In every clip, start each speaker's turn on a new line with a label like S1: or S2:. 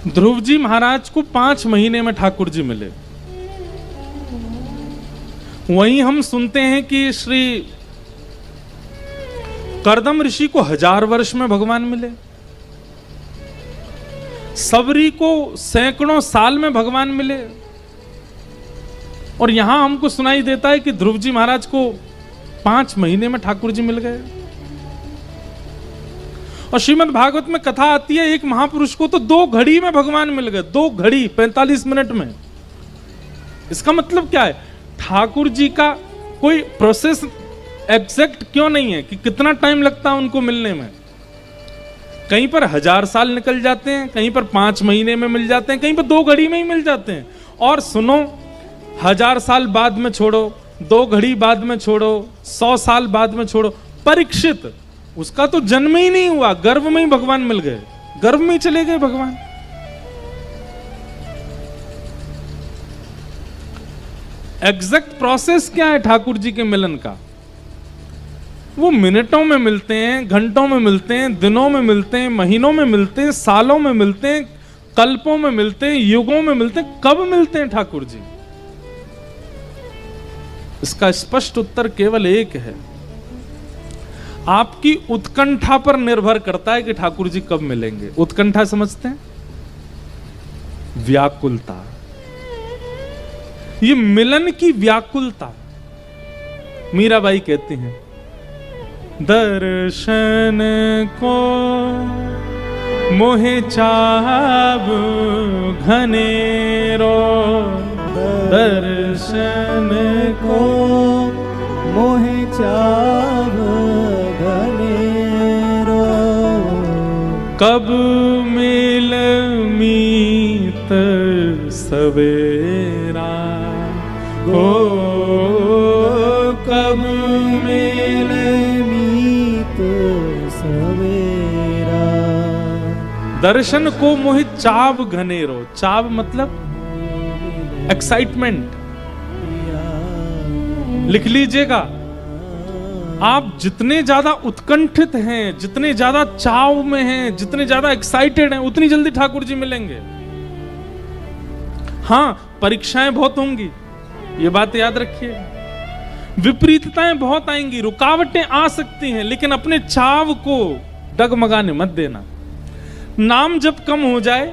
S1: ध्रुव जी महाराज को 5 महीने में ठाकुर जी मिले। वहीं हम सुनते हैं कि श्री करदम ऋषि को 1000 वर्ष में भगवान मिले, सबरी को सैकड़ों साल में भगवान मिले, और यहां हमको सुनाई देता है कि ध्रुव जी महाराज को 5 महीने में ठाकुर जी मिल गए। और श्रीमद् भागवत में कथा आती है, एक महापुरुष को तो 2 घड़ी में भगवान मिल गए, 2 घड़ी 45 मिनट में। इसका मतलब क्या है? ठाकुर जी का कोई प्रोसेस एग्जैक्ट क्यों नहीं है कि कितना टाइम लगता है उनको मिलने में। कहीं पर 1000 साल निकल जाते हैं, कहीं पर 5 महीने में मिल जाते हैं, कहीं पर 2 घड़ी में ही मिल जाते हैं। और सुनो, 1000 साल बाद में छोड़ो, 2 घड़ी बाद में छोड़ो, 100 साल बाद में छोड़ो, परीक्षित, उसका तो जन्म ही नहीं हुआ, गर्भ में ही भगवान मिल गए, गर्भ में ही चले गए भगवान। एग्जैक्ट प्रोसेस क्या है ठाकुर जी के मिलन का? वो मिनटों में मिलते हैं, घंटों में मिलते हैं, दिनों में मिलते हैं, महीनों में मिलते हैं, सालों में मिलते हैं, कल्पों में मिलते हैं, युगों में मिलते हैं। कब मिलते हैं ठाकुर जी? इसका स्पष्ट उत्तर केवल एक है, आपकी उत्कंठा पर निर्भर करता है कि ठाकुर जी कब मिलेंगे। उत्कंठा समझते हैं? व्याकुलता, ये मिलन की व्याकुलता। मीराबाई कहती हैं, दर्शन को मोहे चाव घनेरो, दर्शन
S2: को मोहे चाव घनेरो,
S1: कब मिल मीत सवेरा, ओ कब मिल
S2: मीत सवेरा।
S1: दर्शन को मोहि चाव घनेरो। चाव मतलब एक्साइटमेंट। लिख लीजिएगा, आप जितने ज्यादा उत्कंठित हैं, जितने ज्यादा चाव में हैं, जितने ज्यादा एक्साइटेड हैं, उतनी जल्दी ठाकुर जी मिलेंगे। हां, परीक्षाएं बहुत होंगी, ये बात याद रखिए, विपरीतताएं बहुत आएंगी, रुकावटें आ सकती हैं, लेकिन अपने चाव को डगमगाने मत देना। नाम जब कम हो जाए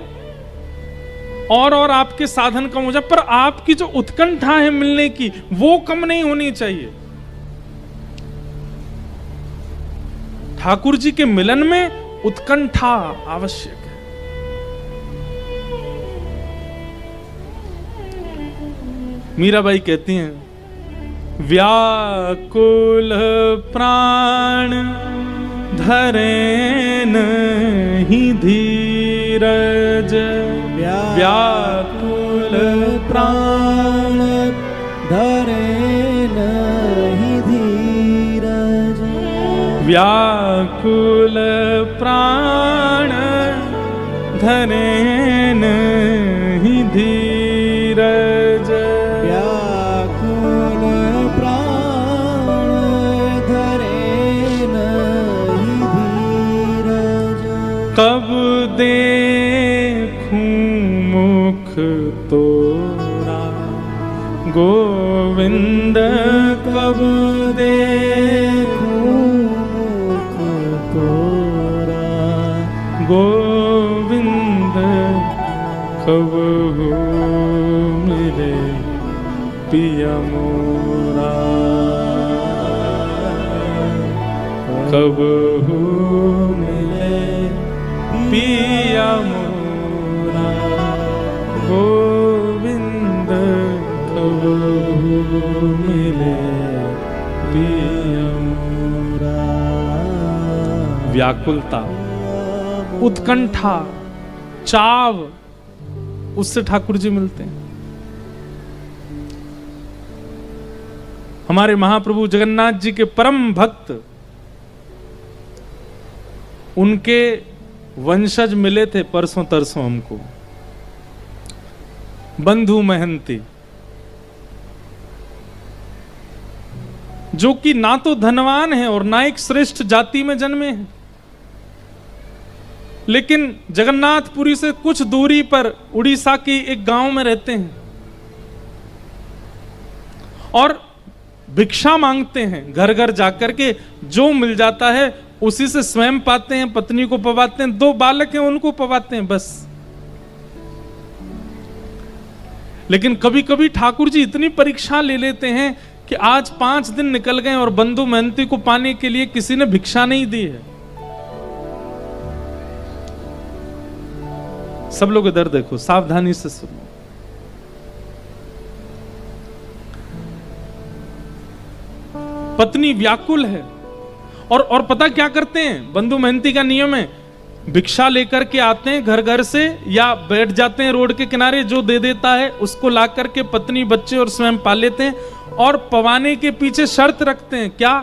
S1: और आपके साधन कम हो जाए, पर आपकी जो उत्कंठा है मिलने की, वो कम नहीं होनी चाहिए। ठाकुर जी के मिलन में उत्कंठा आवश्यक है। मीराबाई कहती हैं, व्याकुल प्राण धरे नहीं धीरज,
S2: व्याकुल प्राण धरे नहीं धीरज,
S1: व्याकुल प्राण धरे नहीं धीरज,
S2: व्याकुल प्राण धरे नहीं धीरज,
S1: कब देखूं मुख तोरा गोविंद, कब देखूं
S2: मुख तोरा
S1: गोविंद, कब मिले पिया मोरा, कब मिले पिया मोरा, गोविंद कब मिले पिया मोरा। व्याकुलता, उत्कंठा, चाव, उससे ठाकुर जी मिलते हैं। हमारे महाप्रभु जगन्नाथ जी के परम भक्त, उनके वंशज मिले थे परसों तरसों हमको, बंधु महंती, जो कि ना तो धनवान है और ना एक श्रेष्ठ जाति में जन्मे हैं, लेकिन जगन्नाथपुरी से कुछ दूरी पर उड़ीसा के एक गांव में रहते हैं और भिक्षा मांगते हैं, घर घर जाकर के जो मिल जाता है उसी से स्वयं पाते हैं, पत्नी को पवाते हैं, 2 बालक हैं उनको पवाते हैं बस। लेकिन कभी कभी ठाकुर जी इतनी परीक्षा ले लेते हैं कि आज 5 दिन निकल गए और बंधु मेहनती को पाने के लिए किसी ने भिक्षा नहीं दी है। सब लोग इधर देखो, सावधानी से सुनो। पत्नी व्याकुल है और पता क्या करते हैं, बंधु मेहनती का नियम है, भिक्षा लेकर के आते हैं घर घर से या बैठ जाते हैं रोड के किनारे, जो दे देता है उसको ला करके पत्नी बच्चे और स्वयं पा लेते हैं और पवाने के पीछे शर्त रखते हैं, क्या?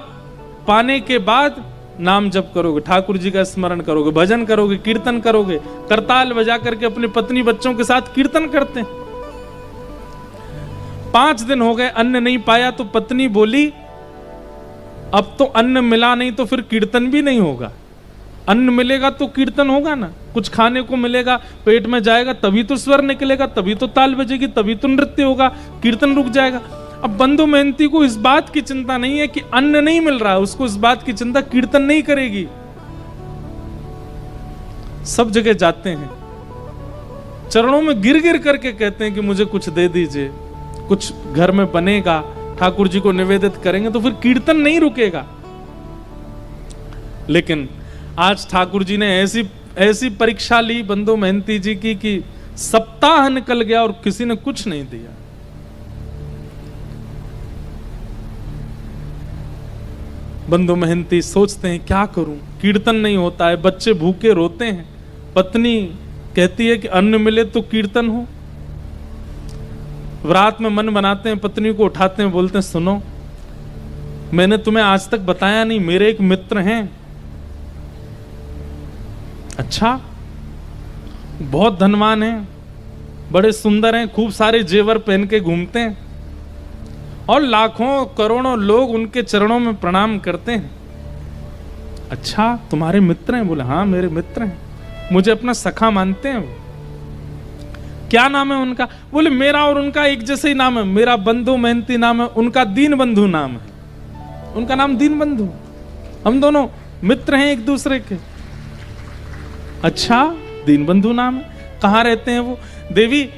S1: पाने के बाद नाम जप करोगे, ठाकुर जी का स्मरण करोगे, भजन करोगे, कीर्तन करोगे, करताल बजा करके अपनी पत्नी बच्चों के साथ कीर्तन करते हैं। 5 दिन हो गए, अन्न नहीं पाया तो पत्नी बोली अब तो अन्न मिला नहीं तो फिर कीर्तन भी नहीं होगा। अन्न मिलेगा तो कीर्तन होगा ना, कुछ खाने को मिलेगा, पेट में जाएगा तभी तो स्वर निकलेगा, तभी तो ताल बजेगी, तभी तो नृत्य होगा, कीर्तन रुक जाएगा। अब बंधु मेहनती को इस बात की चिंता नहीं है कि अन्न नहीं मिल रहा है, उसको इस बात की चिंता कीर्तन नहीं करेगी। सब जगह जाते हैं, चरणों में गिर गिर करके कहते हैं कि मुझे कुछ दे दीजिए, कुछ घर में बनेगा, ठाकुर जी को निवेदित करेंगे तो फिर कीर्तन नहीं रुकेगा। लेकिन आज ठाकुर जी ने ऐसी परीक्षा ली बंधु मेहनती जी की कि सप्ताह निकल गया और किसी ने कुछ नहीं दिया। बंधु मेहनती सोचते हैं क्या करूं, कीर्तन नहीं होता है, बच्चे भूखे रोते हैं, पत्नी कहती है कि अन्न मिले तो कीर्तन हो। रात में मन बनाते हैं, पत्नी को उठाते हैं, बोलते हैं सुनो मैंने तुम्हें आज तक बताया नहीं, मेरे एक मित्र हैं। अच्छा, बहुत धनवान हैं, बड़े सुंदर हैं, खूब सारे जेवर पहन के घूमते हैं और लाखों करोड़ों लोग उनके चरणों में प्रणाम करते हैं। अच्छा, तुम्हारे मित्र हैं? बोले हाँ मेरे मित्र हैं, मुझे अपना सखा मानते हैं। क्या नाम है उनका? बोले मेरा और उनका एक जैसे ही नाम है, मेरा बंधु मेहनती नाम है, उनका दीन बंधु नाम है, उनका नाम दीन बंधु, हम दोनों मित्र हैं एक दूसरे के। अच्छा, दीन बंधु नाम है, कहाँ रहते हैं वो? देवी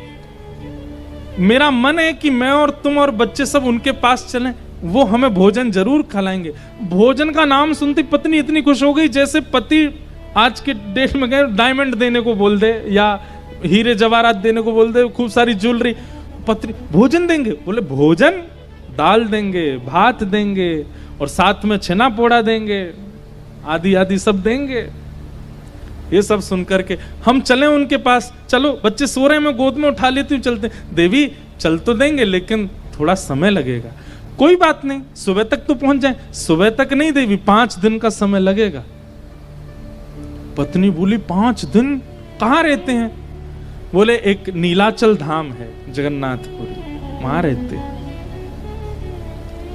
S1: मेरा मन है कि मैं और तुम और बच्चे सब उनके पास चलें, वो हमें भोजन जरूर खिलाएंगे। भोजन का नाम सुनती पत्नी इतनी खुश हो गई जैसे पति आज के डेट में गए डायमंड देने को बोल दे या हीरे जवाहरात देने को बोल दे, खूब सारी ज्वेलरी। पत्नी भोजन देंगे? बोले भोजन, दाल देंगे, भात देंगे और साथ में छेना पोड़ा देंगे, आदि आदि सब देंगे। ये सब सुनकर के हम चले उनके पास, चलो बच्चे सो रहे हैं, मैं गोद में उठा लेती हूँ, चलते। देवी चल तो देंगे लेकिन थोड़ा समय लगेगा। कोई बात नहीं, सुबह तक तो पहुंच जाए। सुबह तक नहीं देवी, 5 दिन का समय लगेगा। पत्नी बोली 5 दिन? कहाँ रहते हैं? बोले एक नीलाचल धाम है जगन्नाथपुरी, वहां रहते हैं,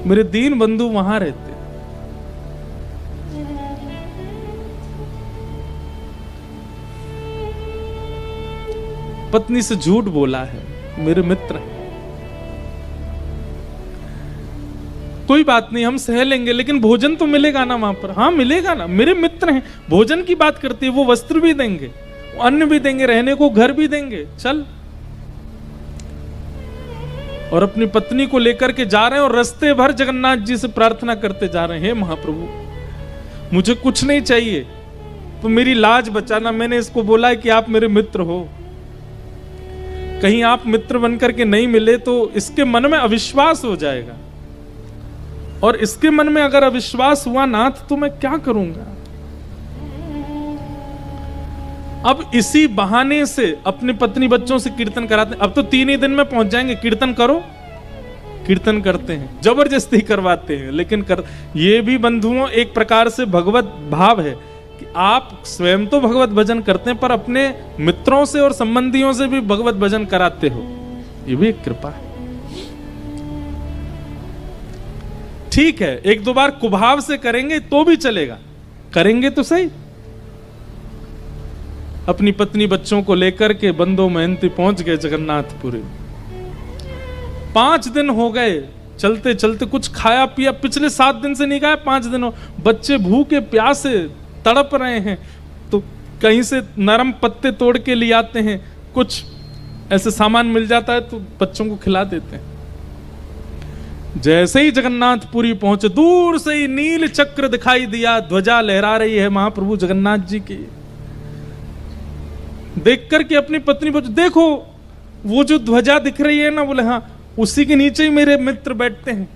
S1: मेरे दीन बंधु वहां रहते हैं। पत्नी से झूठ बोला है, मेरे मित्र हैं। कोई बात नहीं, हम सह लेंगे, लेकिन भोजन तो मिलेगा ना वहां पर? हाँ मिलेगा ना, मेरे मित्र हैं। भोजन की बात करती है, वो वस्त्र भी देंगे, अन्न भी देंगे, रहने को घर भी देंगे, चल। और अपनी पत्नी को लेकर के जा रहे हैं और रास्ते भर जगन्नाथ जी से प्रार्थना करते जा रहे हैं, हे महाप्रभु मुझे कुछ नहीं चाहिए, तो मेरी लाज बचाना। मैंने इसको बोला है कि आप मेरे मित्र हो, कहीं आप मित्र बनकर के नहीं मिले तो इसके मन में अविश्वास हो जाएगा, और इसके मन में अगर अविश्वास हुआ ना तो मैं क्या करूंगा। अब इसी बहाने से अपनी पत्नी बच्चों से कीर्तन कराते हैं। अब तो 3 ही दिन में पहुंच जाएंगे, कीर्तन करो। कीर्तन करते हैं, जबरदस्ती करवाते हैं, लेकिन ये भी बंधुओं एक प्रकार से भगवत भाव है कि आप स्वयं तो भगवत भजन करते हैं पर अपने मित्रों से और संबंधियों से भी भगवत भजन कराते हो, ये भी एक कृपा है। ठीक है, 1-2 बार कुभाव से करेंगे तो भी चलेगा, करेंगे तो सही। अपनी पत्नी बच्चों को लेकर के बंदो महंती पहुंच गए जगन्नाथपुरी। 5 दिन हो गए चलते चलते, कुछ खाया पिया पिछले 7 दिन से नहीं खाया, 5 दिन हो, बच्चे भूखे प्यासे तड़प रहे हैं, तो कहीं से नरम पत्ते तोड़ के ले आते हैं, कुछ ऐसे सामान मिल जाता है तो बच्चों को खिला देते हैं। जैसे ही जगन्नाथपुरी पहुंचे, दूर से ही नील चक्र दिखाई दिया, ध्वजा लहरा रही है महाप्रभु जगन्नाथ जी की। देख करके अपनी पत्नी बोले, देखो वो जो ध्वजा दिख रही है ना, बोले हाँ, उसी के नीचे ही मेरे मित्र बैठते हैं,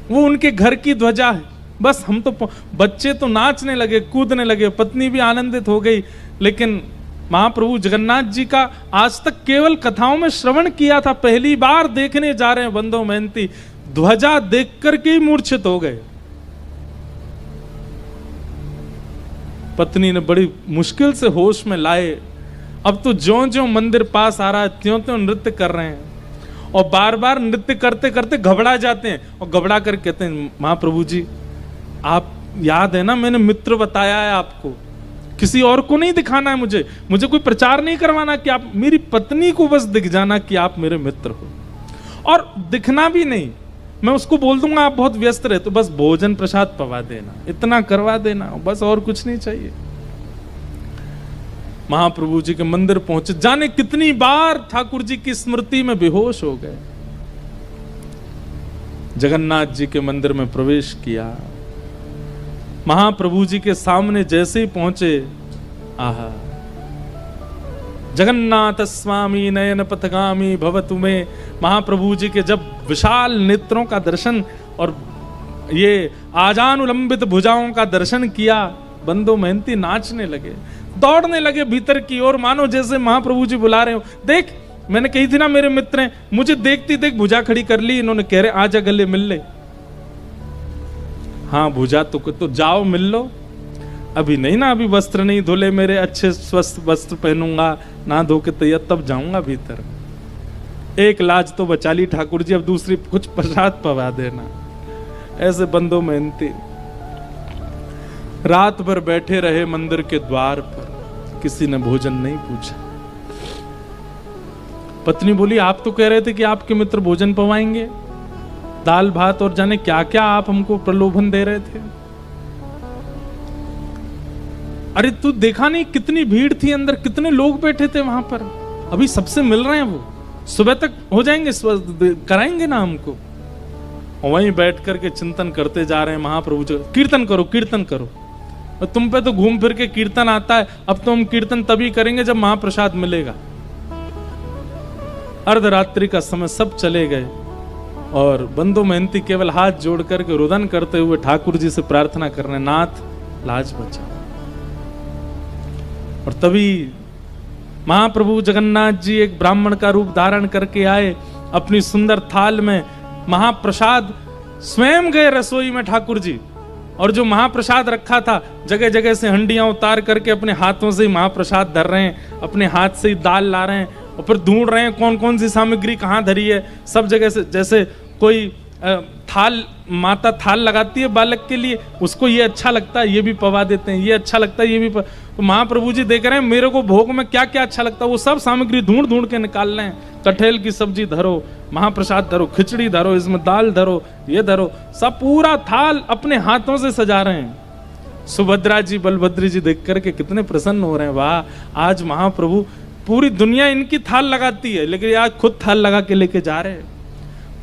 S1: वो उनके घर की ध्वजा है। बस हम तो, बच्चे तो नाचने लगे, कूदने लगे, पत्नी भी आनंदित हो गई। लेकिन महाप्रभु जगन्नाथ जी का आज तक केवल कथाओं में श्रवण किया था, पहली बार देखने जा रहे हैं बंदो महंती। ध्वजा देख करके ही मूर्छित हो गए। पत्नी ने बड़ी मुश्किल से होश में लाए। अब तो ज्यों-ज्यों मंदिर पास आ रहा है, त्यों-त्यों नृत्य कर रहे हैं, और बार बार नृत्य करते करते घबरा जाते हैं, और घबरा कर कहते हैं, महाप्रभु जी आप याद है ना, मैंने मित्र बताया है आपको, किसी और को नहीं दिखाना है, मुझे कोई प्रचार नहीं करवाना, कि आप मेरी पत्नी को बस दिख जाना कि आप मेरे मित्र हो, और दिखना भी नहीं, मैं उसको बोल दूंगा आप बहुत व्यस्त रहे, तो बस भोजन प्रसाद पवा देना, इतना करवा देना, बस और कुछ नहीं चाहिए। महाप्रभु जी के मंदिर पहुंचे, जाने कितनी बार ठाकुर जी की स्मृति में बेहोश हो गए। जगन्नाथ जी के मंदिर में प्रवेश किया, महाप्रभु जी के सामने जैसे ही पहुंचे, आहा, जगन्नाथ स्वामी नयन पथगामी भवतु में, महाप्रभु जी के जब विशाल नेत्रों का दर्शन और ये आजानुलंबित भुजाओं का दर्शन किया, बंदो महंती नाचने लगे, दौड़ने लगे भीतर की ओर, मानो जैसे महाप्रभु जी बुला रहे हो। देख, मैंने कही थी ना मेरे मित्र हैं, मुझे देखती देख भुजा खड़ी कर ली इन्होंने, कह रहे आजा गले मिल ले। हाँ भुजा तो जाओ मिल लो, अभी नहीं ना, अभी वस्त्र नहीं धुले मेरे, अच्छे स्वस्थ वस्त्र पहनूंगा, ना धो के तैयार, तब जाऊंगा भीतर। एक लाज तो बचा ली ठाकुर जी, अब दूसरी कुछ प्रसाद पवा देना। ऐसे बंदो मेहनती रात भर बैठे रहे मंदिर के द्वार पर, किसी ने भोजन नहीं पूछा। पत्नी बोली, आप तो कह रहे थे कि आपके मित्र भोजन पवाएंगे, दाल भात और जाने क्या क्या आप हमको प्रलोभन दे रहे थे। अरे तू देखा नहीं कितनी भीड़ थी अंदर, कितने लोग बैठे थे वहां पर, अभी सबसे मिल रहे हैं, वो सुबह तक हो जाएंगे, कराएंगे ना हमको। और वहीं बैठ करके चिंतन करते जा रहे हैं महाप्रभु जी, कीर्तन करो कीर्तन करो, तुम पे तो घूम फिर के कीर्तन आता है, अब तो हम कीर्तन तभी करेंगे जब महाप्रसाद मिलेगा। अर्धरात्रि का समय, सब चले गए, और बंदो महंती केवल हाथ जोड़ करके रुदन करते हुए ठाकुर जी से प्रार्थना कर रहे, नाथ लाज बचा। और तभी महाप्रभु जगन्नाथ जी एक ब्राह्मण का रूप धारण करके आए, अपनी सुंदर थाल में महाप्रसाद स्वयं गए रसोई में ठाकुर जी, और जो महाप्रसाद रखा था जगह जगह से हंडियां उतार करके अपने हाथों से ही महाप्रसाद धर रहे हैं, अपने हाथ से ही दाल ला रहे हैं, और फिर ढूंढ रहे हैं कौन कौन सी सामग्री कहाँ धरी है। सब जगह से, जैसे कोई थाल, माता थाल लगाती है बालक के लिए, उसको ये अच्छा लगता है ये भी पवा देते हैं, ये अच्छा लगता है ये भी तो महाप्रभु जी देख रहे हैं मेरे को भोग में क्या क्या अच्छा लगता है, वो सब सामग्री ढूंढ ढूंढ के निकाल रहे हैं। कटहल की सब्जी धरो, महाप्रसाद धरो, खिचड़ी धरो, इसमें दाल धरो, ये धरो, सब पूरा थाल अपने हाथों से सजा रहे हैं। सुभद्रा जी बलभद्र जी देख करके कितने प्रसन्न हो रहे हैं, वाह आज महाप्रभु, पूरी दुनिया इनकी थाल लगाती है लेकिन आज खुद थाल लगा के लेके जा रहे हैं।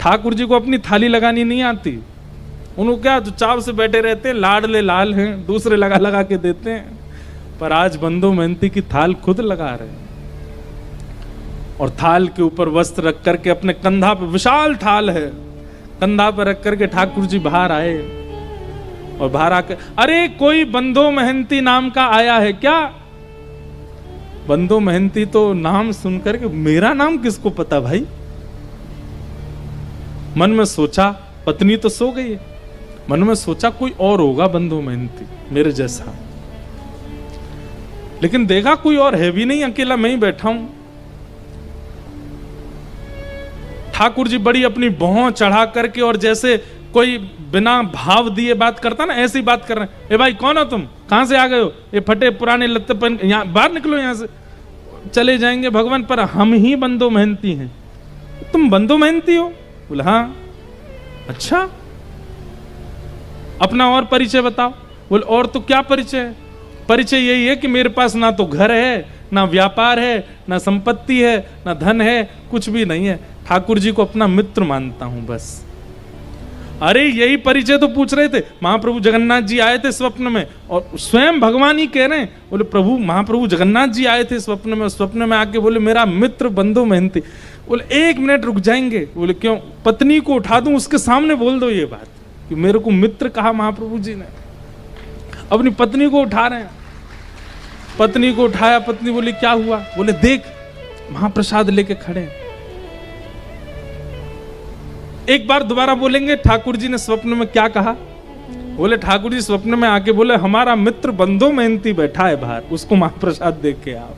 S1: ठाकुर जी को अपनी थाली लगानी नहीं आती, उनको क्या चुपचाप से बैठे रहते हैं, लाडले लाल हैं, दूसरे लगा लगा के देते हैं, पर आज बंदो महंती की थाल खुद लगा रहे हैं। और थाल के ऊपर वस्त्र रख करके अपने कंधा पे, विशाल थाल है, कंधा पर रख करके ठाकुर जी बाहर आए, और बाहर आकर, अरे कोई बंदो महंती नाम का आया है क्या? बंदो महंती तो नाम सुनकर के, मेरा नाम किसको पता भाई? मन में सोचा, पत्नी तो सो गई है, मन में सोचा कोई और होगा बंदो महंती मेरे जैसा, लेकिन देखा कोई और है भी नहीं, अकेला मैं ही बैठा हूं। ठाकुर जी बड़ी अपनी भौं चढ़ा करके, और जैसे कोई बिना भाव दिए बात करता ना, ऐसी बात कर रहे हैं, ए भाई कौन हो तुम, कहां से आ गए हो, ये फटे पुराने लत्ते पहन, यहाँ बाहर निकलो यहाँ से, चले जाएंगे भगवान। पर हम ही बंदो मेहनती हैं। तुम बंदो मेहनती हो? बोले हाँ। अच्छा, अपना और परिचय बताओ। बोले और तो क्या परिचय है? परिचय यही है कि मेरे पास ना तो घर है, ना व्यापार है, ना संपत्ति है, ना धन है, कुछ भी नहीं है। ठाकुर जी को अपना मित्र मानता हूं बस। अरे यही परिचय तो पूछ रहे थे। महाप्रभु जगन्नाथ जी आए थे स्वप्न में, और स्वयं भगवान ही कह रहे हैं, बोले प्रभु महाप्रभु जगन्नाथ जी आए थे स्वप्न में, स्वप्न में आके बोले मेरा मित्र बंधु मेहनती। बोले 1 मिनट रुक जाएंगे? बोले क्यों? पत्नी को उठा दूं, उसके सामने बोल दो ये बात कि मेरे को मित्र कहा महाप्रभु जी ने। अपनी पत्नी को उठा रहे हैं, पत्नी को उठाया, पत्नी बोली क्या हुआ? बोले देख महाप्रसाद लेके खड़े हैं। एक बार दोबारा बोलेंगे ठाकुर जी ने स्वप्न में क्या कहा? बोले ठाकुर जी स्वप्न में आके बोले हमारा मित्र बंधु मेहनती बैठा है बाहर, उसको महाप्रसाद देख के आप।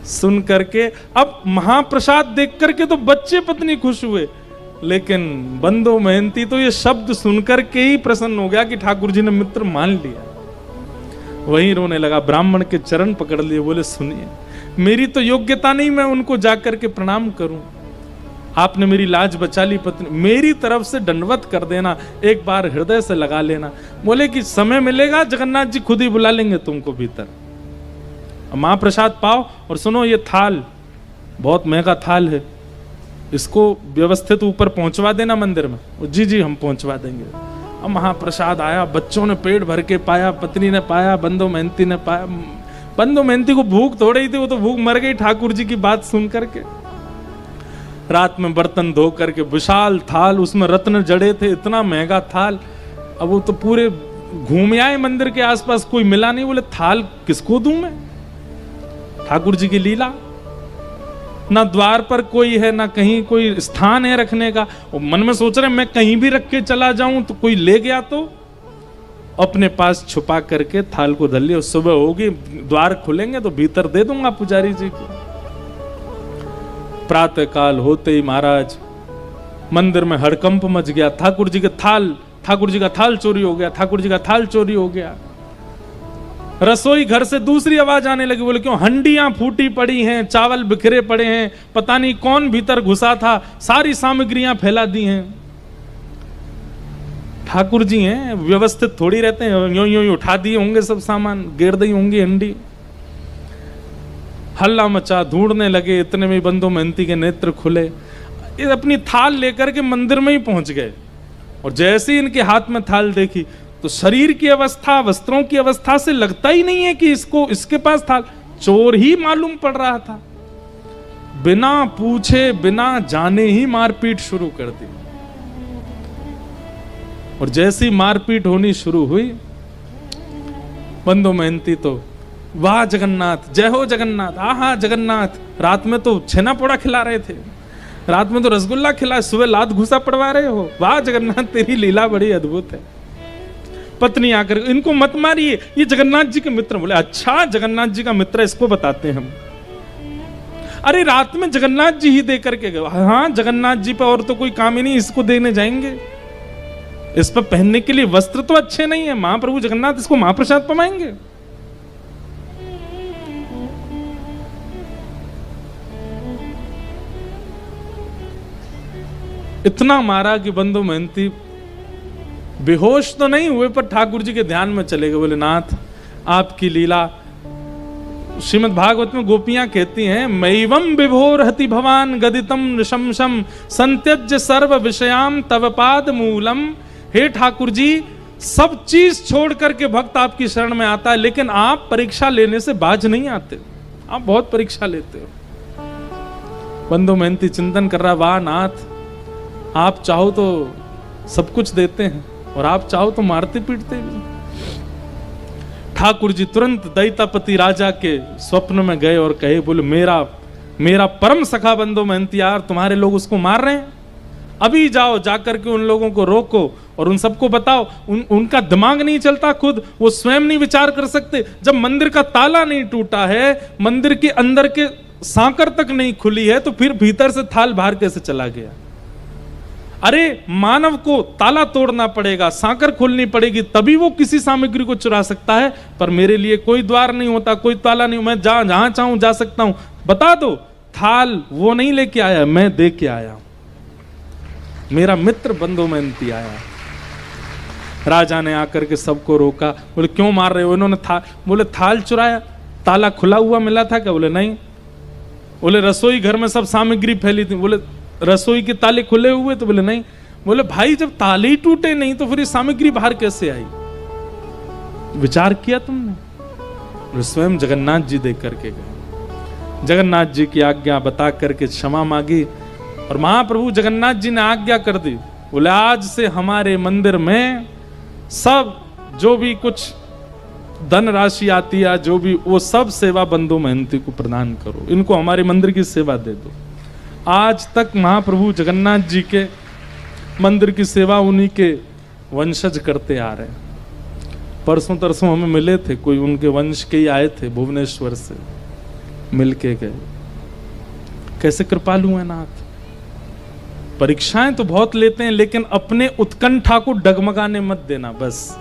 S1: सुन करके अब महाप्रसाद देख करके तो बच्चे पत्नी खुश हुए, लेकिन बंधु मेहनती तो ये शब्द सुनकर के ही प्रसन्न हो गया कि ठाकुर जी ने मित्र मान लिया। वहीं रोने लगा, ब्राह्मण के चरण पकड़ लिए, बोले सुनिए मेरी तो योग्यता नहीं मैं उनको जाकर के प्रणाम करूं, आपने मेरी लाज बचा ली, पत्नी मेरी तरफ से दंडवत कर देना, एक बार हृदय से लगा लेना। बोले कि समय मिलेगा जगन्नाथ जी खुद ही बुला लेंगे तुमको भीतर, महाप्रसाद पाओ। और सुनो ये थाल बहुत महंगा थाल है, इसको व्यवस्थित ऊपर पहुंचवा देना मंदिर में। जी जी हम पहुंचवा देंगे। अब महाप्रसाद आया, बच्चों ने पेट भर के पाया, पत्नी ने पाया, बंधु मेहनती ने पाया। बंधु मेहनती को भूख थोड़ी ही थी, वो तो भूख मर गई ठाकुर जी की बात सुन करके। रात में बर्तन धो करके विशाल थाल, उसमें रत्न जड़े थे, इतना महंगा थाल। अब वो तो पूरे घूम आए मंदिर के आसपास, कोई मिला नहीं। बोले थाल किसको दूं मैं? ठाकुर जी की लीला, ना द्वार पर कोई है, ना कहीं कोई स्थान है रखने का। और मन में सोच रहे मैं कहीं भी रख के चला जाऊं तो कोई ले गया तो अपने पास छुपा करके थाल को धर लिया। सुबह होगी, द्वार खुलेंगे तो भीतर दे दूंगा पुजारी जी को। प्रातः काल होते ही महाराज मंदिर में हड़कंप मच गया। ठाकुर जी का थाल चोरी हो गया, ठाकुर जी का थाल चोरी हो गया। रसोई घर से दूसरी आवाज आने लगी। बोले क्यों? हंडियां फूटी पड़ी हैं, चावल बिखरे पड़े हैं, पता नहीं कौन भीतर घुसा था, सारी सामग्रियां फैला दी हैं। ठाकुर जी हैं, व्यवस्थित थोड़ी रहते हैं, यूं यूं उठा दिए होंगे सब सामान, गिर दी होंगी हंडी। हल्ला मचा, ढूंढने लगे, इतने में बंधु मेहनती के नेत्र खुले, ये अपनी थाल लेकर के मंदिर में ही पहुंच गए। और जैसे ही इनके हाथ में थाल देखी तो शरीर की अवस्था, वस्त्रों की अवस्था से लगता ही नहीं है कि इसके पास थाल, चोर ही मालूम पड़ रहा था। बिना पूछे बिना जाने ही मारपीट शुरू कर दी। और जैसी मारपीट होनी शुरू हुई, बंधु मेहनती तो वाह जगन्नाथ, जय हो जगन्नाथ, आहा जगन्नाथ, रात में तो छेना पोड़ा खिला रहे थे, रात में तो रसगुल्ला खिला, सुबह लात घुसा पड़वा रहे हो, वाह जगन्नाथ तेरी लीला बड़ी अद्भुत है। पत्नी आकर इनको मत मारिए, ये जगन्नाथ जी के मित्र। बोले अच्छा जगन्नाथ जी का मित्र, इसको बताते हैं हम। अरे रात में जगन्नाथ जी ही दे करके गए। हाँ जगन्नाथ जी पे और तो कोई काम ही नहीं, इसको देने जाएंगे। इस पर पहनने के लिए वस्त्र तो अच्छे नहीं है, महाप्रभु जगन्नाथ इसको महाप्रसाद पमाएंगे। इतना मारा कि बंधु मेहनती बेहोश तो नहीं हुए, पर ठाकुर जी के ध्यान में चले गए। बोले नाथ आपकी लीला, श्रीमद् भागवत में गोपियां कहती हैं, मैवम विभोर हति भवान गदितम नृशंसम संत्यज्य सर्व विषयाम तव पाद मूलम। हे ठाकुर जी, सब चीज छोड़ करके भक्त आपकी शरण में आता है, लेकिन आप परीक्षा लेने से बाज नहीं आते, आप बहुत परीक्षा लेते हो। बंधु मेहनती चिंतन कर रहा, वाह नाथ, आप चाहो तो सब कुछ देते हैं और आप चाहो तो मारते पीटते भी। ठाकुर जी तुरंत दैतापति राजा के स्वप्न में गए और कहे, बोले मेरा परम सखा बंधु मेहनती यार, तुम्हारे लोग उसको मार रहे हैं, अभी जाओ जाकर के उन लोगों को रोको और उन सबको बताओ। उनका दिमाग नहीं चलता, खुद वो स्वयं नहीं विचार कर सकते। जब मंदिर का ताला नहीं टूटा है, मंदिर के अंदर के सांकर तक नहीं खुली है, तो फिर भीतर से थाल बाहर कैसे चला गया? अरे मानव को ताला तोड़ना पड़ेगा, सांकर खोलनी पड़ेगी, तभी वो किसी सामग्री को चुरा सकता है। पर मेरे लिए कोई द्वार नहीं होता, कोई ताला नहीं, मैं जहां चाहूं जा सकता हूं। बता दो, थाल वो नहीं लेके आया, मैं दे के आया। मेरा मित्र बंधुमंती आया। राजा ने आकर के सबको रोका, बोले क्यों मार रहे हो? इन्होंने बोले थाल चुराया, ताला खुला हुआ मिला था क्या? बोले नहीं। बोले रसोई घर में सब सामग्री फैली थी, बोले रसोई के ताले खुले हुए? तो बोले नहीं। बोले भाई जब ताले ही टूटे नहीं तो फिर ये सामग्री बाहर कैसे आई? विचार किया तुमने? बोले स्वयं जगन्नाथ जी देख करके गए। जगन्नाथ जी की आज्ञा बता करके क्षमा मांगी और महाप्रभु जगन्नाथ जी ने आज्ञा कर दी। बोले आज से हमारे मंदिर में सब जो भी कुछ धन राशि आती है, जो भी, वो सब सेवा बंधु महंती को प्रदान करो, इनको हमारे मंदिर की सेवा दे दो। आज तक महाप्रभु जगन्नाथ जी के मंदिर की सेवा उन्हीं के वंशज करते आ रहे हैं। परसों तरसों हमें मिले थे, कोई उनके वंश के ही आए थे, भुवनेश्वर से मिल के गए। कैसे कृपालु है नाथ। परीक्षाएं तो बहुत लेते हैं, लेकिन अपने उत्कंठा को डगमगाने मत देना। बस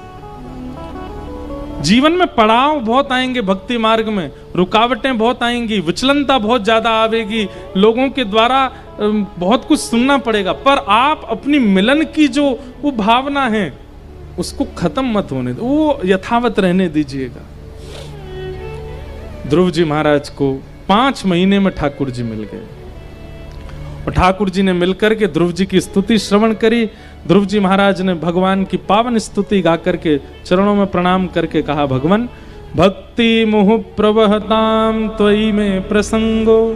S1: जीवन में पड़ाव बहुत आएंगे, भक्ति मार्ग में रुकावटें बहुत आएंगी, विचलनता बहुत ज्यादा आवेगी, लोगों के द्वारा बहुत कुछ सुनना पड़ेगा, पर आप अपनी मिलन की जो वो भावना है उसको खत्म मत होने दो, वो यथावत रहने दीजिएगा। ध्रुव जी महाराज को 5 महीने में ठाकुर जी मिल गए और ठाकुर जी ने मिलकर के ध्रुव जी की स्तुति श्रवण करी। ध्रुव जी महाराज ने भगवान की पावन स्तुति गा करके चरणों में प्रणाम करके कहा, भगवान भक्ति मुहु प्रवहताम त्वयि में प्रसंगो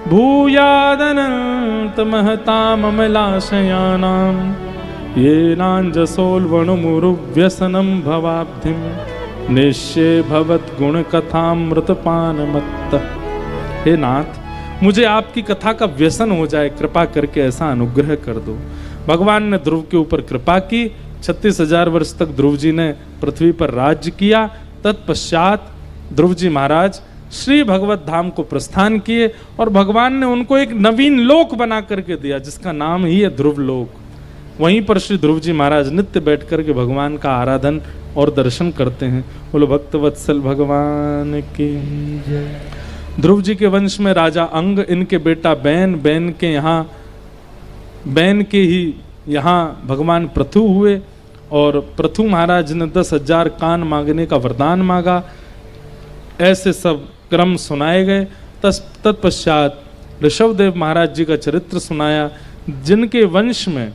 S1: भूयादनंत महताम अमलाशयानाम ये नांजसोल्वणुमुरु व्यसनम भवाब्धिम निश्चय भवत गुण कथामृत पान मत्त। हे नाथ, मुझे आपकी कथा का व्यसन हो जाए, कृपा करके ऐसा अनुग्रह कर दो। भगवान ने ध्रुव के ऊपर कृपा की। 36,000 वर्ष तक ध्रुव जी ने पृथ्वी पर राज्य किया। तत्पश्चात ध्रुव जी महाराज श्री भगवत धाम को प्रस्थान किए और भगवान ने उनको एक नवीन लोक बना करके दिया जिसका नाम ही है ध्रुव लोक। वहीं पर श्री ध्रुव जी महाराज नित्य बैठ करके भगवान का आराधन और दर्शन करते हैं। बोलो भक्तवत्सल भगवान की जय। ध्रुव जी के वंश में राजा अंग, इनके बेटा बैन, बैन के ही यहाँ भगवान पृथु हुए और पृथु महाराज ने 10,000 कान मांगने का वरदान मांगा। ऐसे सब क्रम सुनाए गए। तत्पश्चात ऋषभदेव महाराज जी का चरित्र सुनाया, जिनके वंश में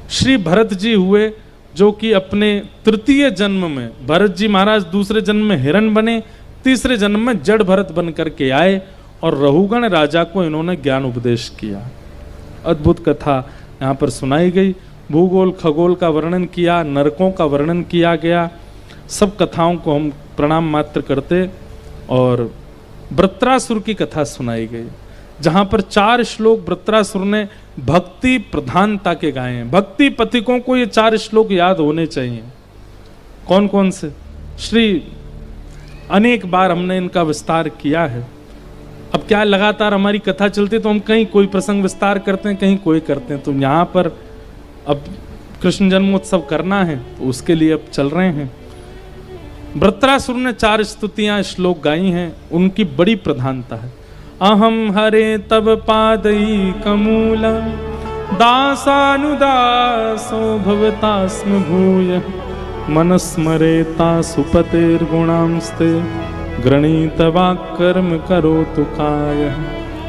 S1: श्री भरत जी हुए, जो कि अपने तृतीय जन्म में भरत जी महाराज दूसरे जन्म में हिरण बने, तीसरे जन्म में जड़ भरत बन करके आए और रहुगण राजा को इन्होंने ज्ञान उपदेश किया। अद्भुत कथा यहाँ पर सुनाई गई। भूगोल खगोल का वर्णन किया, नरकों का वर्णन किया गया। सब कथाओं को हम प्रणाम मात्र करते और वृत्रासुर की कथा सुनाई गई, जहाँ पर 4 श्लोक वृत्रासुर ने भक्ति प्रधानता के गाए हैं। भक्ति पथिकों को ये 4 श्लोक याद होने चाहिए। कौन कौन से? श्री अनेक बार हमने इनका विस्तार किया है। अब क्या लगातार हमारी कथा चलती तो हम कहीं कोई प्रसंग विस्तार करते हैं, कहीं कोई करते हैं। तो यहाँ पर अब कृष्ण जन्मोत्सव करना है तो उसके लिए अब चल रहे हैं। वृत्रासुर ने 4 स्तुतियां श्लोक गाई हैं, उनकी बड़ी प्रधानता है। अहम हरे तब पादई कमूल दासानुदासो भवतास्म भूय मनस्मरेता सुपतेर्गुणांस्ते गृणीतवाक्कर्म करोतु कायः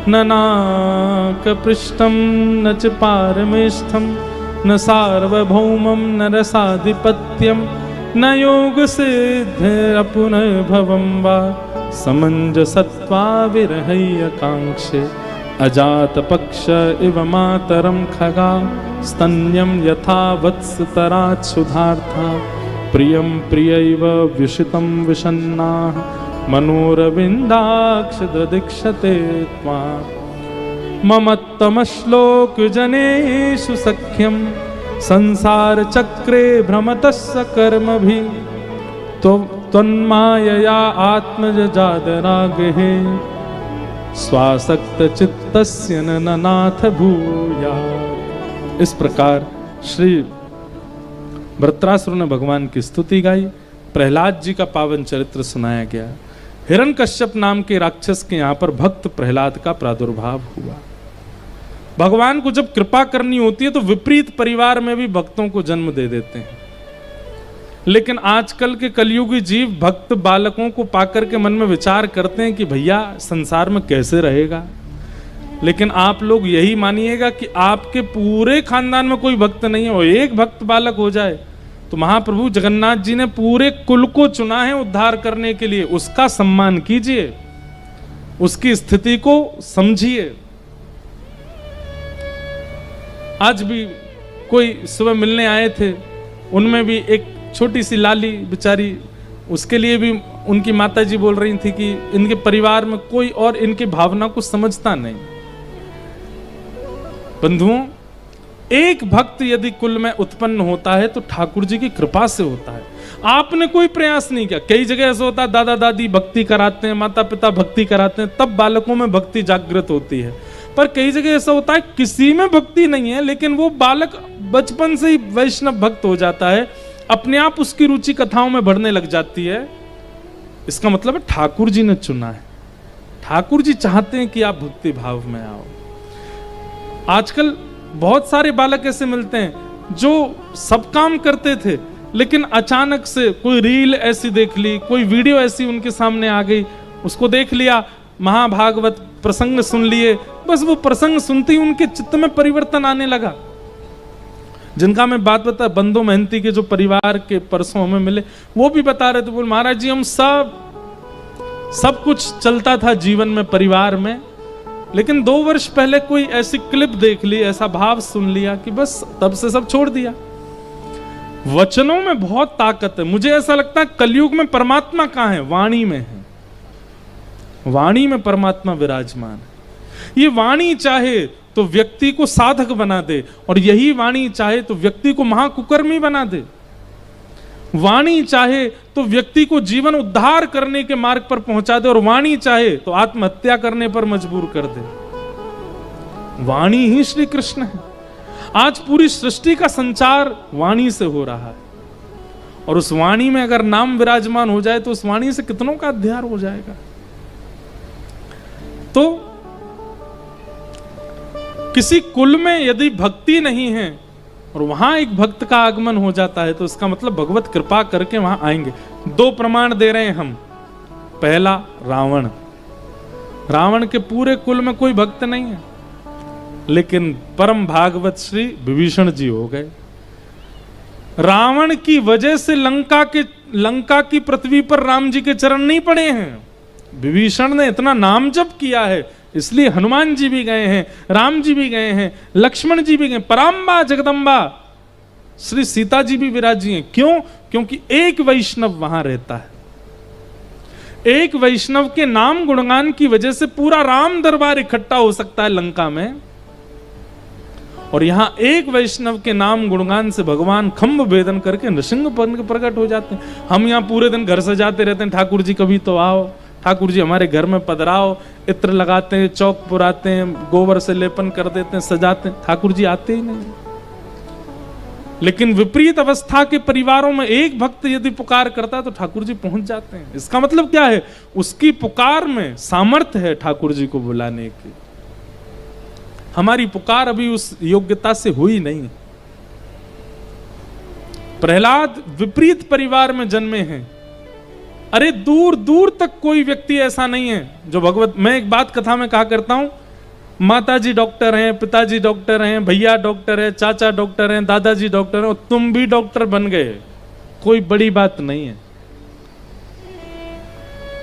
S1: न नाकपृष्ठं न च पारमेष्ठं न सार्वभौमं न रसाधिपत्यं न योगसिद्धिरपुनर्भवं वा समञ्जसत्वा विरहैकाङ्क्षे अजातपक्ष इव मातरं खगा स्तन्यं यथा वत्सतराच्छुधार्था प्रियं प्रियैव व्युषितं विषन्नाः मनोरविन्दाक्ष ददीक्षते त्वां ममत्तमश्लोकजनेषु सख्यं संसारचक्रे भ्रमतस्य कर्मभिः त्वन्मायया आत्मजजादरागहे स्वासक्तचित्तस्य न नाथ भूयात्। इस प्रकार श्री वृत्रासुर ने भगवान की स्तुति गाई, प्रहलाद जी का पावन चरित्र सुनाया गया। हिरण्यकश्यप नाम के राक्षस के यहाँ पर भक्त प्रहलाद का प्रादुर्भाव हुआ। भगवान को जब कृपा करनी होती है तो विपरीत परिवार में भी भक्तों को जन्म दे देते हैं। लेकिन आजकल के कलयुगी जीव भक्त बालकों को पाकर के मन में विचार करते हैं कि भैया संसार में कैसे रहेगा। लेकिन आप लोग यही मानिएगा कि आपके पूरे खानदान में कोई भक्त नहीं है और एक भक्त बालक हो जाए तो महाप्रभु जगन्नाथ जी ने पूरे कुल को चुना है उद्धार करने के लिए। उसका सम्मान कीजिए, उसकी स्थिति को समझिए। आज भी कोई सुबह मिलने आए थे, उनमें भी एक छोटी सी लाली बेचारी, उसके लिए भी उनकी माता जी बोल रही थी कि इनके परिवार में कोई और इनकी भावना को समझता नहीं। बंधुओं, एक भक्त यदि कुल में उत्पन्न होता है तो ठाकुर जी की कृपा से होता है। आपने कोई प्रयास नहीं किया। कई जगह ऐसा होता है दादा दादी भक्ति कराते हैं, माता पिता भक्ति कराते हैं, तब बालकों में भक्ति जागृत होती है। पर कई जगह ऐसा होता है किसी में भक्ति नहीं है, लेकिन वो बालक बचपन से ही वैष्णव भक्त हो जाता है, अपने आप उसकी रुचि कथाओं में बढ़ने लग जाती है। इसका मतलब है ठाकुर जी ने चुना है। ठाकुर जी चाहते हैं कि आप भक्ति भाव में आओ। आजकल बहुत सारे बालक ऐसे मिलते हैं जो सब काम करते थे, लेकिन अचानक से कोई रील ऐसी देख ली, कोई वीडियो ऐसी उनके सामने आ गई, उसको देख लिया, महाभागवत प्रसंग सुन लिए, बस वो प्रसंग सुनते ही उनके चित्त में परिवर्तन आने लगा। जिनका मैं बात बता, बंदो महंती के जो परिवार के परसों हमें मिले, वो भी बता रहे थे, बोल महाराज जी हम सब कुछ चलता था जीवन में परिवार में, लेकिन 2 वर्ष पहले कोई ऐसी क्लिप देख ली, ऐसा भाव सुन लिया कि बस तब से सब छोड़ दिया। वचनों में बहुत ताकत है। मुझे ऐसा लगता है कलयुग में परमात्मा कहां है? वाणी में है। वाणी में परमात्मा विराजमान है। ये वाणी चाहे तो व्यक्ति को साधक बना दे, और यही वाणी चाहे तो व्यक्ति को महाकुकर्मी बना दे। वाणी चाहे तो व्यक्ति को जीवन उद्धार करने के मार्ग पर पहुंचा दे, और वाणी चाहे तो आत्महत्या करने पर मजबूर कर दे। वाणी ही श्री कृष्ण है। आज पूरी सृष्टि का संचार वाणी से हो रहा है, और उस वाणी में अगर नाम विराजमान हो जाए तो उस वाणी से कितनों का अध्यार हो जाएगा। तो किसी कुल में यदि भक्ति नहीं है और वहां एक भक्त का आगमन हो जाता है तो इसका मतलब भगवत कृपा करके वहां आएंगे। 2 प्रमाण दे रहे हैं हम। पहला, रावण के पूरे कुल में कोई भक्त नहीं है, लेकिन परम भागवत श्री विभीषण जी हो गए। रावण की वजह से लंका की पृथ्वी पर राम जी के चरण नहीं पड़े हैं। विभीषण ने इतना नाम जप किया है, इसलिए हनुमान जी भी गए हैं, राम जी भी गए हैं, लक्ष्मण जी भी गए, पराम्बा जगदम्बा श्री सीता जी भी विराजी हैं। क्यों? क्योंकि एक वैष्णव वहां रहता है। एक वैष्णव के नाम गुणगान की वजह से पूरा राम दरबार इकट्ठा हो सकता है लंका में, और यहां एक वैष्णव के नाम गुणगान से भगवान खंभ भेदन करके नृसिंह बन के प्रकट हो जाते हैं। हम यहां पूरे दिन घर सजाते रहते हैं, ठाकुर जी कभी तो आओ, ठाकुर जी हमारे घर में पधराओ, इत्र लगाते हैं, चौक पुराते हैं, गोबर से लेपन कर देते हैं, सजाते हैं, ठाकुर जी आते ही नहीं। लेकिन विपरीत अवस्था के परिवारों में एक भक्त यदि पुकार करता है तो ठाकुर जी पहुंच जाते हैं। इसका मतलब क्या है? उसकी पुकार में सामर्थ्य है ठाकुर जी को बुलाने की। हमारी पुकार अभी उस योग्यता से हुई नहीं। प्रहलाद विपरीत परिवार में जन्मे हैं। अरे दूर दूर तक कोई व्यक्ति ऐसा नहीं है जो भगवत, मैं एक बात कथा में कहा करता हूं, माताजी डॉक्टर हैं, पिताजी डॉक्टर हैं, भैया डॉक्टर है, चाचा डॉक्टर हैं, दादाजी डॉक्टर हैं, और तुम भी डॉक्टर बन गए, कोई बड़ी बात नहीं है।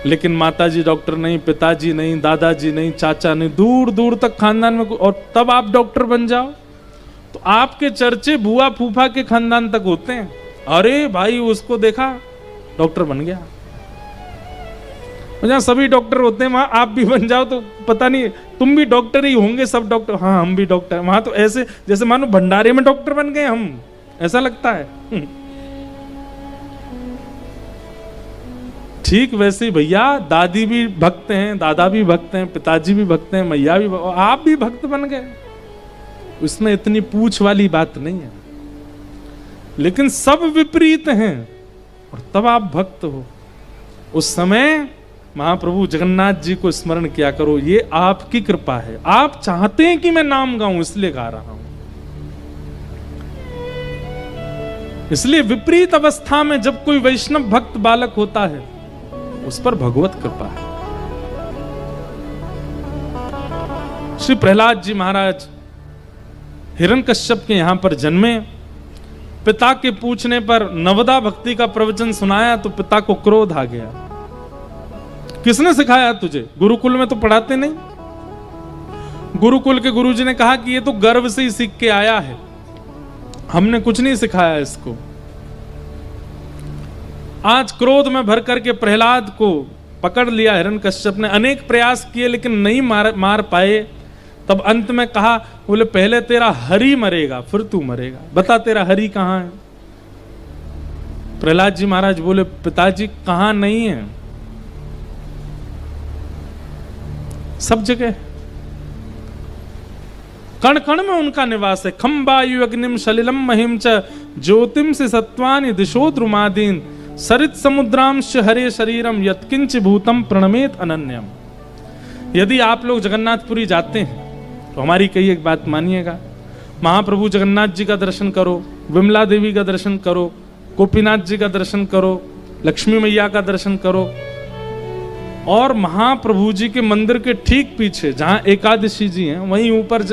S1: लेकिन माताजी डॉक्टर नहीं, पिताजी नहीं, दादाजी नहीं, चाचा नहीं, दूर दूर तक खानदान में, और तब आप डॉक्टर बन जाओ तो आपके चर्चे बुआ फूफा के खानदान तक होते हैं। अरे भाई उसको देखा डॉक्टर बन गया। जहां सभी डॉक्टर होते हैं वहां आप भी बन जाओ तो पता नहीं तुम भी डॉक्टर ही होंगे, सब डॉक्टर, हाँ हम भी डॉक्टर। वहां तो ऐसे जैसे मानो भंडारे में डॉक्टर बन गए हम, ऐसा लगता है। ठीक वैसे भैया दादी भी भक्त हैं, दादा भी भक्त हैं, पिताजी भी भक्त हैं, मैया भी, आप भी भक्त बन गए। इसमें इतनी पूछ वाली बात नहीं है, लेकिन सब विपरीत हैं और तब आप भक्त हो। उस समय महाप्रभु जगन्नाथ जी को स्मरण किया करो, ये आपकी कृपा है। आप चाहते हैं कि मैं नाम गाऊं, इसलिए गा रहा हूं। इसलिए विपरीत अवस्था में जब कोई वैष्णव भक्त बालक होता है, उस पर भगवत कृपा है। श्री प्रहलाद जी महाराज हिरण्यकश्यप के यहां पर जन्मे। पिता के पूछने पर नवदा भक्ति का प्रवचन सुनाया तो पिता को क्रोध आ गया। किसने सिखाया तुझे? गुरुकुल में तो पढ़ाते नहीं। गुरुकुल के गुरुजी ने कहा कि ये तो गर्व से ही सीख के आया है, हमने कुछ नहीं सिखाया इसको। आज क्रोध में भर करके प्रहलाद को पकड़ लिया हिरण्यकश्यप ने। अनेक प्रयास किए लेकिन नहीं मार पाए। तब अंत में कहा, बोले पहले तेरा हरि मरेगा फिर तू मरेगा, बता तेरा हरि कहां है? प्रहलाद जी महाराज बोले, पिताजी कहां नहीं है, सब जगह, कण कण में उनका निवास है। खम वायु अग्निम सलिलम महिम च ज्योतिम से सत्वानि दिशो द्रुमादीन सरित समुद्रांश हरे शरीरम यत्किंच भूतम प्रणमेत अनन्यम। यदि आप लोग जगन्नाथपुरी जाते हैं तो हमारी कई एक बात मानिएगा, महाप्रभु जगन्नाथ जी का दर्शन करो, विमला देवी का दर्शन करो, गोपीनाथ जी का दर्शन करो, लक्ष्मी मैया का दर्शन करो, और महाप्रभु जी के मंदिर के ठीक पीछे जहां एकादशी जी हैं वहीं ऊपर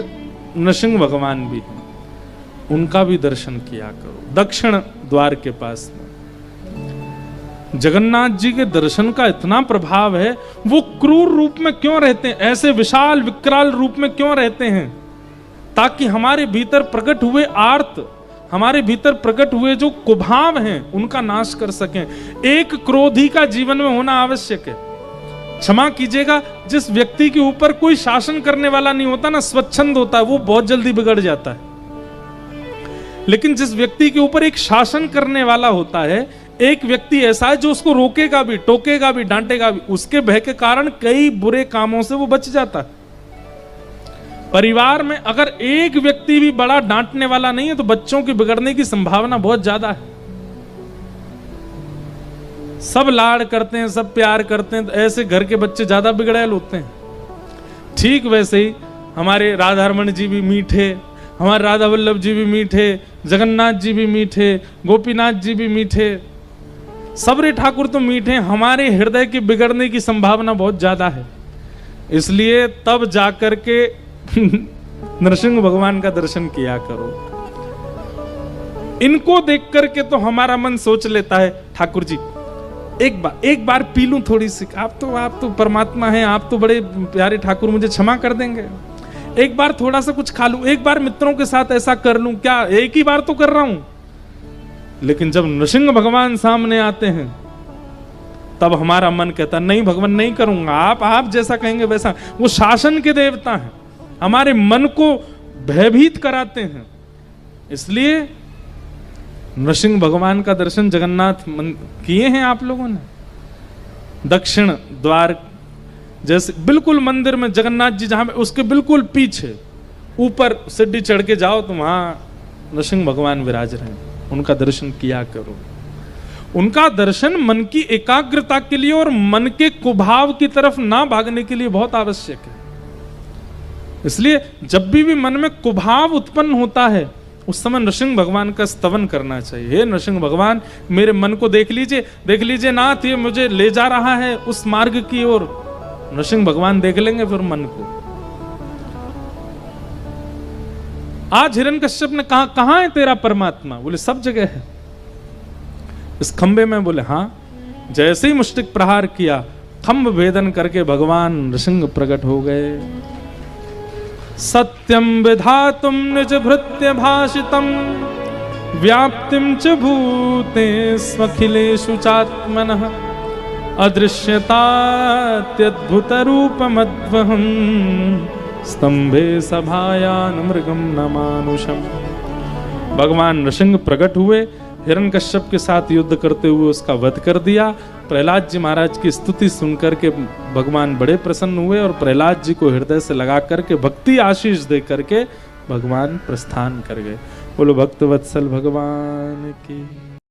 S1: नृसिंह भगवान भी हैं, उनका भी दर्शन किया करो दक्षिण द्वार के पास में। जगन्नाथ जी के दर्शन का इतना प्रभाव है। वो क्रूर रूप में क्यों रहते हैं, ऐसे विशाल विकराल रूप में क्यों रहते हैं? ताकि हमारे भीतर प्रकट हुए आर्त, हमारे भीतर प्रकट हुए जो कुभाव हैं उनका नाश कर सकें। एक क्रोधी का जीवन में होना आवश्यक है। क्षमा कीजिएगा, जिस व्यक्ति के ऊपर कोई शासन करने वाला नहीं होता ना, स्वच्छंद होता है, वो बहुत जल्दी बिगड़ जाता है। लेकिन जिस व्यक्ति के ऊपर एक शासन करने वाला होता है, एक व्यक्ति ऐसा है जो उसको रोकेगा भी, टोकेगा भी, डांटेगा भी, उसके भय के कारण कई बुरे कामों से वो बच जाता है। परिवार में अगर एक व्यक्ति भी बड़ा डांटने वाला नहीं है तो बच्चों की बिगड़ने की संभावना बहुत ज्यादा है। सब लाड़ करते हैं, सब प्यार करते हैं, तो ऐसे घर के बच्चे ज्यादा बिगड़ैल होते हैं। ठीक वैसे ही हमारे राधारमण जी भी मीठे, हमारे राधा वल्लभ जी भी मीठे, जगन्नाथ जी भी मीठे, गोपीनाथ जी भी मीठे, सबरे ठाकुर तो मीठे। हमारे हृदय के बिगड़ने की संभावना बहुत ज्यादा है। इसलिए तब जाकर के नरसिंह भगवान का दर्शन किया करो। इनको देख करके तो हमारा मन सोच लेता है, ठाकुर जी एक बार पी लूं थोड़ी सी, आप तो परमात्मा हैं, आप तो बड़े प्यारे ठाकुर, मुझे क्षमा कर देंगे। एक बार थोड़ा सा कुछ खा लूं, एक बार मित्रों के साथ ऐसा कर लूं, क्या एक ही बार तो कर रहा हूं। लेकिन जब नृसिंह भगवान सामने आते हैं तब हमारा मन कहता नहीं भगवान नहीं करूंगा, आप जैसा कहेंगे वैसा। वो शासन के देवता हैं, हमारे मन को भयभीत कराते हैं। इसलिए नृसिंह भगवान का दर्शन जगन्नाथ किए हैं आप लोगों ने। दक्षिण द्वार जैसे बिल्कुल मंदिर में जगन्नाथ जी जहां उसके बिल्कुल पीछे ऊपर सीढ़ी चढ़ के जाओ तो वहां नृसिंह भगवान विराज रहे हैं, उनका दर्शन किया करो। उनका दर्शन मन की एकाग्रता के लिए और मन के कुभाव की तरफ ना भागने के लिए बहुत आवश्यक है। इसलिए जब भी मन में कुभाव उत्पन्न होता है उस समय नृसिंह भगवान का स्तवन करना चाहिए। हे नृसिंह भगवान, मेरे मन को देख लीजिए नाथ, ये मुझे ले जा रहा है उस मार्ग की ओर। नृसिंह भगवान देख लेंगे फिर मन को। आज हिरण्यकश्यप ने कहा, कहां है तेरा परमात्मा? बोले सब जगह है, इस खंबे में। बोले हाँ। जैसे ही मुष्टिक प्रहार किया, खंब भेदन करके भगवान नृसिंह प्रकट हो गए। सत्यम विधातुम निज भृत्य भाषितम व्याप्तिम च भूतेष्वखिलेषु चात्मनः अदृश्यतात्यद्भुत रूपमद्वहम् स्तंभे सभायान मृगम न मानुषम। भगवान नृसिंह प्रकट हुए, हिरण्यकश्यप के साथ युद्ध करते हुए उसका वध कर दिया। प्रहलाद जी महाराज की स्तुति सुनकर के भगवान बड़े प्रसन्न हुए और प्रहलाद जी को हृदय से लगा करके भक्ति आशीष दे करके भगवान प्रस्थान कर गए। बोलो भक्त वत्सल भगवान की।